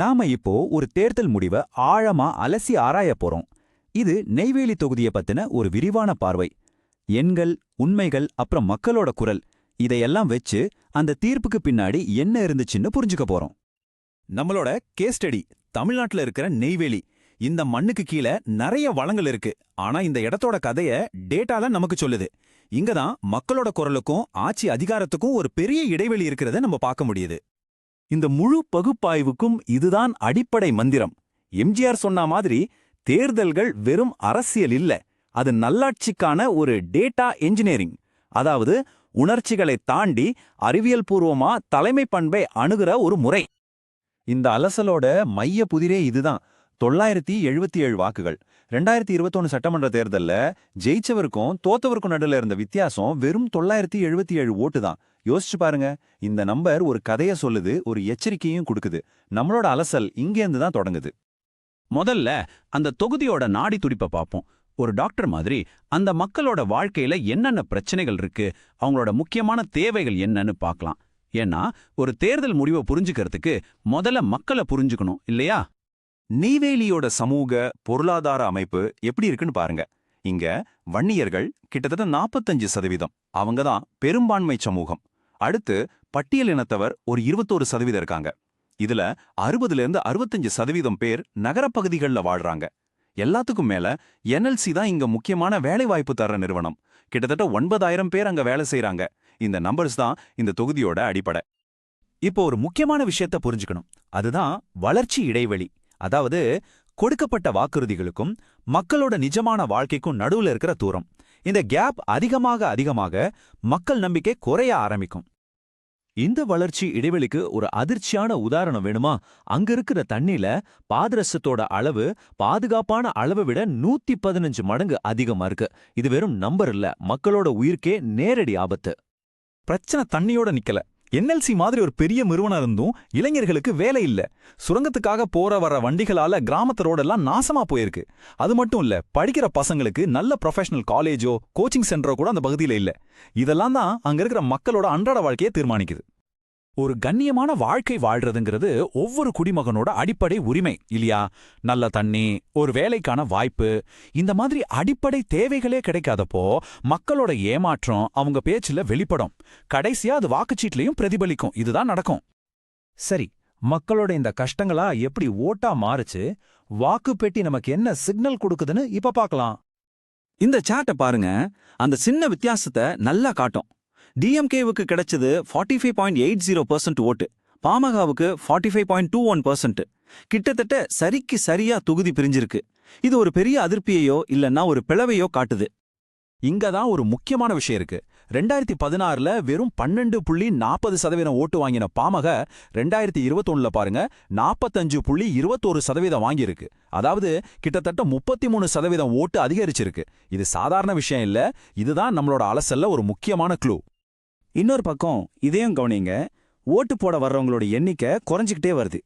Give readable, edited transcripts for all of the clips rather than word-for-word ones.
நாம இப்போ ஒரு தேர்தல் முடிவை ஆழமா அலசி ஆராய போறோம். இது நெய்வேலி தொகுதியை பத்தின ஒரு விரிவான பார்வை. எண்கள், உண்மைகள், அப்புறம் மக்களோட குரல் இதையெல்லாம் வச்சு அந்த தீர்ப்புக்கு பின்னாடி என்ன இருந்துச்சுன்னு புரிஞ்சுக்க போறோம். நம்மளோட கேஸ் ஸ்டடி தமிழ்நாட்டுல இருக்கிற நெய்வேலி. இந்த மண்ணுக்கு கீழே நிறைய வளங்கள் இருக்கு. ஆனா இந்த இடத்தோட கதைய டேட்டால நமக்கு சொல்லுது. இங்கதான் மக்களோட குரலுக்கும் ஆட்சி அதிகாரத்துக்கும் ஒரு பெரிய இடைவெளி இருக்கிறத நம்ம பார்க்க முடியுது. இந்த முழு பகுப்பாய்வுக்கும் இதுதான் அடிப்படை மந்திரம். எம்ஜிஆர் சொன்ன மாதிரி தேர்தல்கள் வெறும் அரசியல் இல்ல, அது நல்லாட்சிக்கான ஒரு டேட்டா என்ஜினியரிங். அதாவது உணர்ச்சிகளை தாண்டி அறிவியல் பூர்வமா தலைமை பண்பை அணுகிற ஒரு முறை. இந்த அலசலோட மைய புதிரே இதுதான். 977 வாக்குகள். 2021 சட்டமன்ற தேர்தல்ல ஜெயிச்சவருக்கும் தோத்தவருக்கும் நடுல இருந்த வித்தியாசம் வெறும் 977 ஓட்டு தான். யோசிச்சு பாருங்க. இந்த நம்பர் ஒரு கதைய சொல்லுது, ஒரு எச்சரிக்கையும் கொடுக்குது. நம்மளோட அலசல் இங்கேருந்து தான் தொடங்குது. முதல்ல அந்த தொகுதியோட நாடி துடிப்பை பார்ப்போம். ஒரு டாக்டர் மாதிரி அந்த மக்களோட வாழ்க்கையில என்னென்ன பிரச்சனைகள் இருக்கு, அவங்களோட முக்கியமான தேவைகள் என்னன்னு பார்க்கலாம். ஏன்னா ஒரு தேர்தல் முடிவை புரிஞ்சுக்கிறதுக்கு முதல்ல மக்களை புரிஞ்சுக்கணும் இல்லையா? நெய்வேலியோட சமூக பொருளாதார அமைப்பு எப்படி இருக்குன்னு பாருங்க. இங்க வன்னியர்கள் கிட்டத்தட்ட 45%. அவங்க தான் பெரும்பான்மை சமூகம். அடுத்து பட்டியல் இனத்தவர் ஒரு 21% இருக்காங்க. இதுல 60லேருந்து 65% பேர் நகரப்பகுதிகளில் வாழ்றாங்க. எல்லாத்துக்கும் மேல என்எல்சி தான் இங்க முக்கியமான வேலைவாய்ப்பு தர நிறுவனம். கிட்டத்தட்ட 9000 பேர் அங்க வேலை செய்யறாங்க. இந்த நம்பர்ஸ் தான் இந்த தொகுதியோட அடிப்படை. இப்போ ஒரு முக்கியமான விஷயத்த புரிஞ்சுக்கணும். அதுதான் வளர்ச்சி இடைவெளி. அதாவது கொடுக்கப்பட்ட வாக்குறுதிகளுக்கும் மக்களோட நிஜமான வாழ்க்கைக்கும் நடுவுல இருக்கிற தூரம். இந்த கேப் அதிகமாக மக்கள் நம்பிக்கை குறைய ஆரம்பிக்கும். இந்த வளர்ச்சி இடைவெளிக்கு ஒரு அதிர்ச்சியான உதாரணம் வேணுமா? அங்க இருக்கிற தண்ணில பாதரசத்தோட அளவு பாதுகாப்பான அளவை விட 115 மடங்கு அதிகமா இருக்கு. இது வெறும் நம்பர் இல்ல, மக்களோட உயிர்க்கே நேரடி ஆபத்து. பிரச்சனை தண்ணியோட நிக்கல. என்எல்சி மாதிரி ஒரு பெரிய நிறுவனம் இருந்தும் இளைஞர்களுக்கு வேலை இல்ல. சுரங்கத்துக்காக போற வர வண்டிகளால கிராமத்து ரோடெல்லாம் நாசமா போயிருக்கு. அது மட்டும் இல்ல, படிக்கிற பசங்களுக்கு நல்ல ப்ரொஃபஷனல் காலேஜோ கோச்சிங் சென்டரோ கூட அந்த பகுதியில இல்ல. இதெல்லாம் தான் அங்க இருக்கிற மக்களோட அன்றாட வாழ்க்கையை தீர்மானிக்குது. ஒரு கண்ணியமான வாழ்க்கை வாழ்றதுங்கிறது ஒவ்வொரு குடிமகனோட அடிப்படை உரிமை இல்லையா? நல்ல தண்ணி, ஒரு வேலைக்கான வாய்ப்பு, இந்த மாதிரி அடிப்படை தேவைகளே கிடைக்காதப்போ மக்களோட ஏமாற்றம் அவங்க பேச்சுல வெளிப்படும். கடைசியா அது வாக்குச்சீட்லயும் பிரதிபலிக்கும். இதுதான் நடக்கும். சரி, மக்களோட இந்த கஷ்டங்களா எப்படி ஓட்டா மாறுச்சு? வாக்கு பெட்டி நமக்கு என்ன சிக்னல் கொடுக்குதுன்னு இப்ப பார்க்கலாம். இந்த சாட்டை பாருங்க. அந்த சின்ன வித்தியாசத்தை நல்லா காட்டும். டிஎம்கேவுக்கு கிடைச்சது 45.80% ஓட்டு, பாமகவுக்கு 45.21%. கிட்டத்தட்ட சரிக்கு சரியா தொகுதி பிரிஞ்சிருக்கு. இது ஒரு பெரிய அதிருப்தியையோ இல்லன்னா ஒரு பிளவையோ காட்டுது. இங்கதான் ஒரு முக்கியமான விஷயம் இருக்கு. 2016ல வெறும் 12.40% ஓட்டு வாங்கின பாமக 2021ல பாருங்க 45.21% வாங்கியிருக்கு. அதாவது கிட்டத்தட்ட 33% ஓட்டு அதிகரிச்சிருக்கு. இது சாதாரண விஷயம் இல்ல. இதுதான் நம்மளோட அலசல்ல ஒரு முக்கியமான க்ளூ. இன்னொரு பக்கம் இதையும் கவனிங்க. ஓட்டு போட வர்றவங்களோட எண்ணிக்கை குறைஞ்சிக்கிட்டே வருது.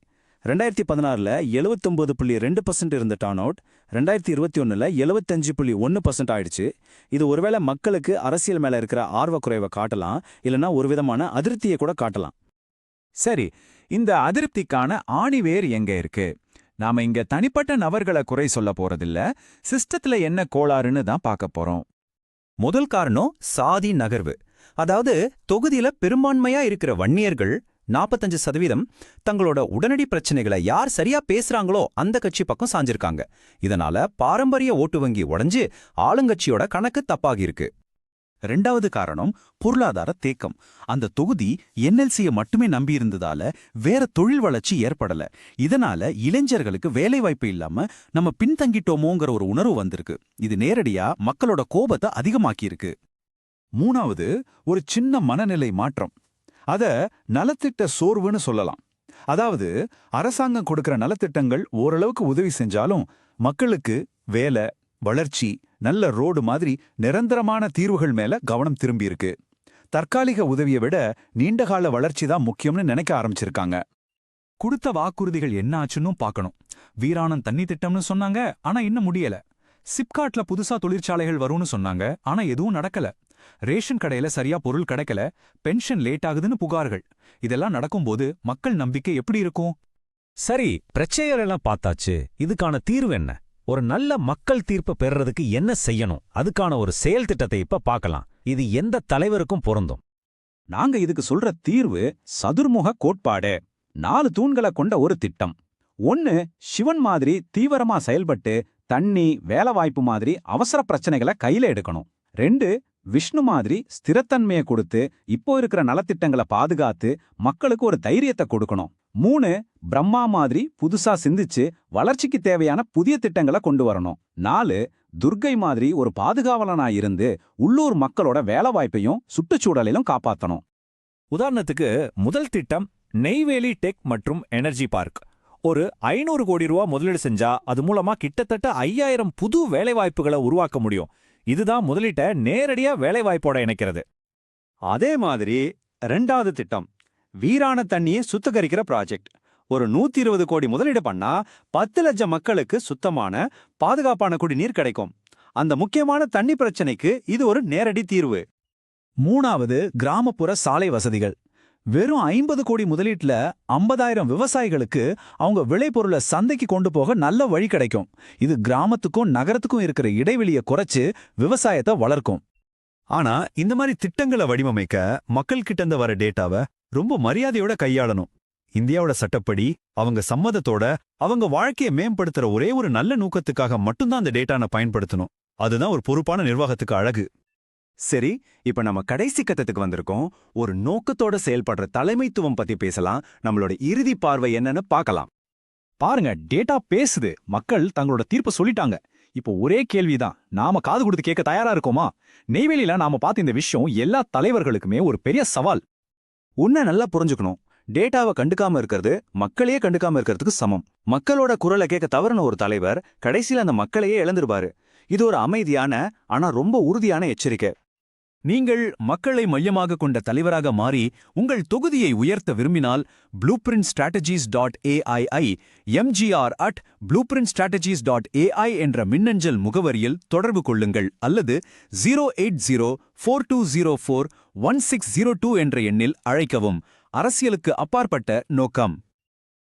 2016ல 79.2% இருந்த டர்ன் அவுட் 2021ல 75.1% ஆயிடுச்சு. இது ஒருவேளை மக்களுக்கு அரசியல் மேல இருக்கிற ஆர்வக்குறைவை காட்டலாம், இல்லைன்னா ஒரு விதமான அதிருப்தியை கூட காட்டலாம். சரி, இந்த அதிருப்திக்கான ஆணிவேர் எங்க இருக்கு? நாம இங்க தனிப்பட்ட நபர்களை குறை சொல்ல போறதில்ல, சிஸ்டத்துல என்ன கோளாறுன்னு தான் பார்க்க போறோம். முதல் காரணம் சாதி நகர்வு. அதாவது தொகுதியில பெரும்பான்மையா இருக்கிற வன்னியர்கள் 45% தங்களோட உடனடி பிரச்சனைகளை யார் சரியா பேசுறாங்களோ அந்த கட்சி பக்கம் சாஞ்சிருக்காங்க. இதனால பாரம்பரிய ஓட்டு வங்கி உடைஞ்சு ஆளுங்கட்சியோட கணக்கு தப்பாகியிருக்கு. ரெண்டாவது காரணம் பொருளாதார தேக்கம். அந்த தொகுதி என்எல்சியை மட்டுமே நம்பியிருந்ததால வேற தொழில் வளர்ச்சி ஏற்படல. இதனால இளைஞர்களுக்கு வேலைவாய்ப்பு இல்லாம நம்ம பின்தங்கிட்டோமோங்கிற ஒரு உணர்வு வந்திருக்கு. இது நேரடியா மக்களோட கோபத்தை அதிகமாக்கியிருக்கு. மூணாவது ஒரு சின்ன மனநிலை மாற்றம். அத நலத்திட்ட சோர்வுன்னு சொல்லலாம். அதாவது அரசாங்கம் கொடுக்கிற நலத்திட்டங்கள் ஓரளவுக்கு உதவி செஞ்சாலும் மக்களுக்கு வேலை, வளர்ச்சி, நல்ல ரோடு மாதிரி நிரந்தரமான தீர்வுகள் மேல கவனம் திரும்பியிருக்கு. தற்காலிக உதவியை விட நீண்டகால வளர்ச்சி தான் முக்கியம்னு நினைக்க ஆரம்பிச்சிருக்காங்க. கொடுத்த வாக்குறுதிகள் என்ன ஆச்சுன்னு பார்க்கணும். வீராணம் தண்ணி திட்டம்னு சொன்னாங்க, ஆனா இன்னும் முடியல. சிப்காட்ல புதுசா தொழிற்சாலைகள் வரும்னு சொன்னாங்க, ஆனா எதுவும் நடக்கல. ரேஷன் கடையில சரியா பொருள் கிடைக்கல, பென்ஷன் லேட் ஆகுதுன்னு புகார்கள். இதெல்லாம் நடக்கும்போது மக்கள் நம்பிக்கை எப்படி இருக்கும்? சரி, பிரச்சனைகள் எல்லாம் பார்த்தாச்சு. இதுக்கான தீர்வு என்ன? ஒரு நல்ல மக்கள் தீர்ப்பு பெறுறதுக்கு என்ன செய்யணும்? அதுக்கான ஒரு செயல் திட்டத்தை இப்ப பார்க்கலாம். இது எந்த தலைவருக்கும் பொருந்தும். நாங்க இதுக்கு சொல்ற தீர்வு சதுர்முக கோட்பாடு. 4 தூண்களை கொண்ட ஒரு திட்டம். 1, சிவன் மாதிரி தீவிரமா செயல்பட்டு தண்ணி, வேலைவாய்ப்பு மாதிரி அவசர பிரச்சனைகளை கையில எடுக்கணும். 2, விஷ்ணு மாதிரி ஸ்திரத்தன்மையை கொடுத்து இப்போ இருக்கிற நலத்திட்டங்களை பாதுகாத்து மக்களுக்கு ஒரு தைரியத்தை கொடுக்கணும். 3, பிரம்மா மாதிரி புதுசா சிந்திச்சு வளர்ச்சிக்கு தேவையான புதிய திட்டங்களை கொண்டு வரணும். 4, துர்க்கை மாதிரி ஒரு பாதுகாவலனா இருந்து உள்ளூர் மக்களோட வேலைவாய்ப்பையும் சுற்றுச்சூழலையும் காப்பாத்தணும். உதாரணத்துக்கு முதல் திட்டம் நெய்வேலி டெக் மற்றும் எனர்ஜி பார்க். ஒரு 500 கோடி ரூபா முதலீடு செஞ்சா அது மூலமா கிட்டத்தட்ட 5000 புது வேலைவாய்ப்புகளை உருவாக்க முடியும். இதுதான் முதலீட்டை நேரடியா வேலைவாய்ப்போட இணைக்கிறது. அதே மாதிரி 2வது திட்டம் வீராண தண்ணியை சுத்திகரிக்கிற ப்ராஜெக்ட். ஒரு 120 கோடி முதலீடு பண்ணா 10 லட்சம் மக்களுக்கு சுத்தமான பாதுகாப்பான குடிநீர் கிடைக்கும். அந்த முக்கியமான தண்ணி பிரச்சனைக்கு இது ஒரு நேரடி தீர்வு. 3வது கிராமப்புற சாலை வசதிகள். வெறும் 50 கோடி முதலீட்டுல 50,000 விவசாயிகளுக்கு அவங்க விளைபொருளை சந்தைக்கு கொண்டு போக நல்ல வழி கிடைக்கும். இது கிராமத்துக்கும் நகரத்துக்கும் இருக்கிற இடைவெளியை குறைச்சு விவசாயத்தை வளர்க்கும். ஆனா இந்த மாதிரி திட்டங்களை வடிவமைக்க மக்கள் கிட்ட இருந்து வர டேட்டாவை ரொம்ப மரியாதையோட கையாளணும். இந்தியாவோட சட்டப்படி அவங்க சம்மதத்தோட அவங்க வாழ்க்கையை மேம்படுத்துற ஒரே ஒரு நல்ல நோக்கத்துக்காக மட்டும்தான் அந்த டேட்டானை பயன்படுத்தணும். அதுதான் ஒரு பொறுப்பான நிர்வாகத்துக்கு அழகு. சரி, இப்ப நம்ம கடைசி கட்டத்துக்கு வந்திருக்கோம். ஒரு நோக்கத்தோட செயல்படுற தலைமைத்துவம் பத்தி பேசலாம். நம்மளோட இறுதி பார்வை என்னன்னு பார்க்கலாம். பாருங்க, டேட்டா பேசுது. மக்கள் தங்களோட தீர்ப்பு சொல்லிட்டாங்க. இப்போ ஒரே கேள்விதான், நாம காது கொடுத்து கேட்க தயாரா இருக்கோமா? நெய்வேலியில நாம பார்த்த இந்த விஷயம் எல்லா தலைவர்களுக்குமே ஒரு பெரிய சவால். உன்னை நல்லா புரிஞ்சுக்கணும். டேட்டாவை கண்டுக்காம இருக்கிறது மக்களையே கண்டுக்காம இருக்கிறதுக்கு சமம். மக்களோட குரலை கேட்க தவறுன ஒரு தலைவர் கடைசியில் அந்த மக்களையே இழந்துருவாரு. இது ஒரு அமைதியான ஆனா ரொம்ப உறுதியான எச்சரிக்கை. நீங்கள் மக்களை மையமாக கொண்ட தலைவராக மாறி உங்கள் தொகுதியை உயர்த்த விரும்பினால் blueprintstrategies.ai mgr@blueprintstrategies.ai என்ற மின்னஞ்சல் முகவரியில் தொடர்பு கொள்ளுங்கள் அல்லது 08042041602 என்ற எண்ணில் அழைக்கவும். அரசியலுக்கு அப்பாற்பட்ட நோக்கம்.